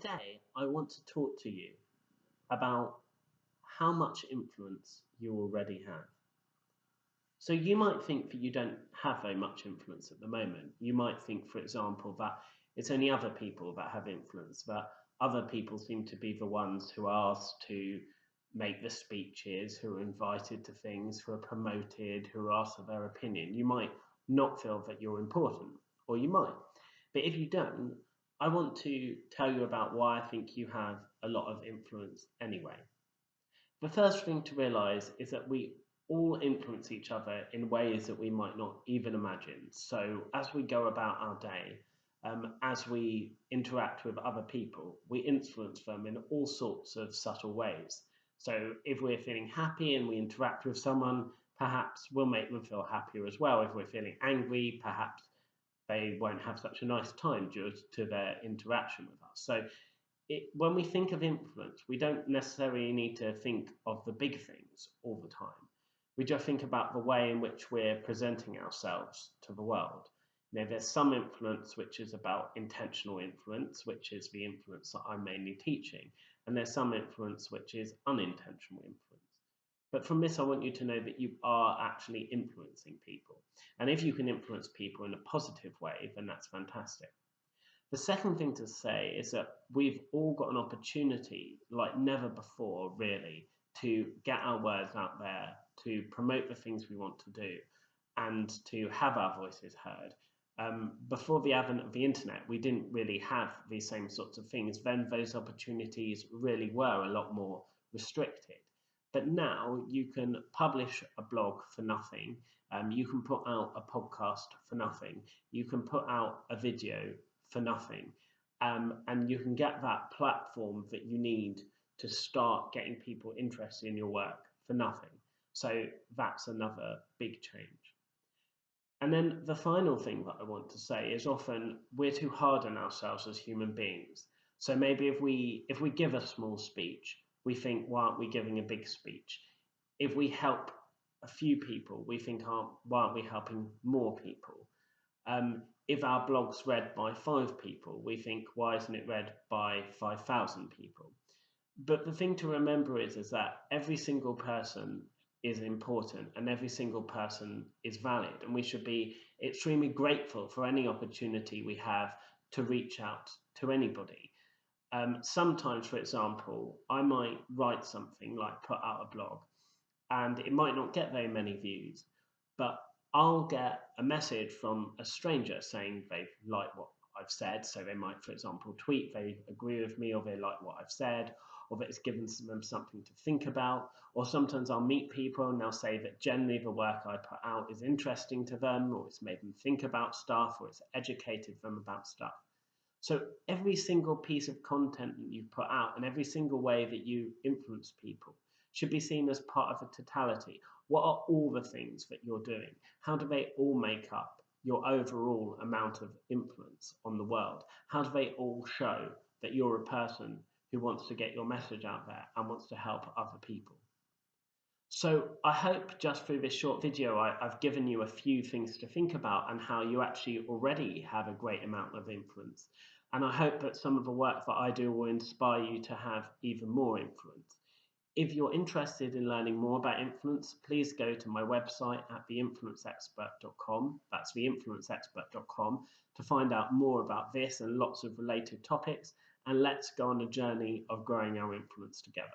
today I want to talk to you about how much influence you already have. So you might think that you don't have very much influence at the moment. You might think, for example, that it's only other people that have influence, that other people seem to be the ones who are asked to make the speeches, who are invited to things, who are promoted, who are asked for their opinion. You might not feel that you're important, or you might. But if you don't, I want to tell you about why I think you have a lot of influence anyway. The first thing to realize is that we all influence each other in ways that we might not even imagine. So, as we go about our day, as we interact with other people, we influence them in all sorts of subtle ways. So, if we're feeling happy and we interact with someone, perhaps we'll make them feel happier as well. If we're feeling angry, perhaps they won't have such a nice time due to their interaction with us. So, when we think of influence, we don't necessarily need to think of the big things all the time. We just think about the way in which we're presenting ourselves to the world. There's some influence which is about intentional influence, which is the influence that I'm mainly teaching, and there's some influence which is unintentional influence. But from this, I want you to know that you are actually influencing people. And if you can influence people in a positive way, then that's fantastic. The second thing to say is that we've all got an opportunity, like never before, really, to get our words out there, to promote the things we want to do, and to have our voices heard. Before the advent of the internet, we didn't really have these same sorts of things. Then those opportunities really were a lot more restricted. But now you can publish a blog for nothing. You can put out a podcast for nothing. You can put out a video for nothing. And you can get that platform that you need to start getting people interested in your work for nothing. So that's another big change. And then the final thing that I want to say is often we're too hard on ourselves as human beings. So maybe if we give a small speech, we think, why aren't we giving a big speech? If we help a few people, we think, why aren't we helping more people? If our blog's read by 5 people, we think, why isn't it read by 5,000 people? But the thing to remember is that every single person is important and every single person is valid, and we should be extremely grateful for any opportunity we have to reach out to anybody. Sometimes, for example, I might write something like put out a blog, and it might not get very many views, but I'll get a message from a stranger saying they like what I've said. So they might, for example, tweet they agree with me, or they like what I've said, or that it's given them something to think about. Or sometimes I'll meet people and they'll say that generally the work I put out is interesting to them, or it's made them think about stuff, or it's educated them about stuff. So every single piece of content that you put out and every single way that you influence people should be seen as part of a totality. What are all the things that you're doing? How do they all make up your overall amount of influence on the world? How do they all show that you're a person who wants to get your message out there and wants to help other people? So I hope just through this short video, I've given you a few things to think about and how you actually already have a great amount of influence. And I hope that some of the work that I do will inspire you to have even more influence. If you're interested in learning more about influence, please go to my website at theinfluenceexpert.com. That's theinfluenceexpert.com to find out more about this and lots of related topics. And let's go on a journey of growing our influence together.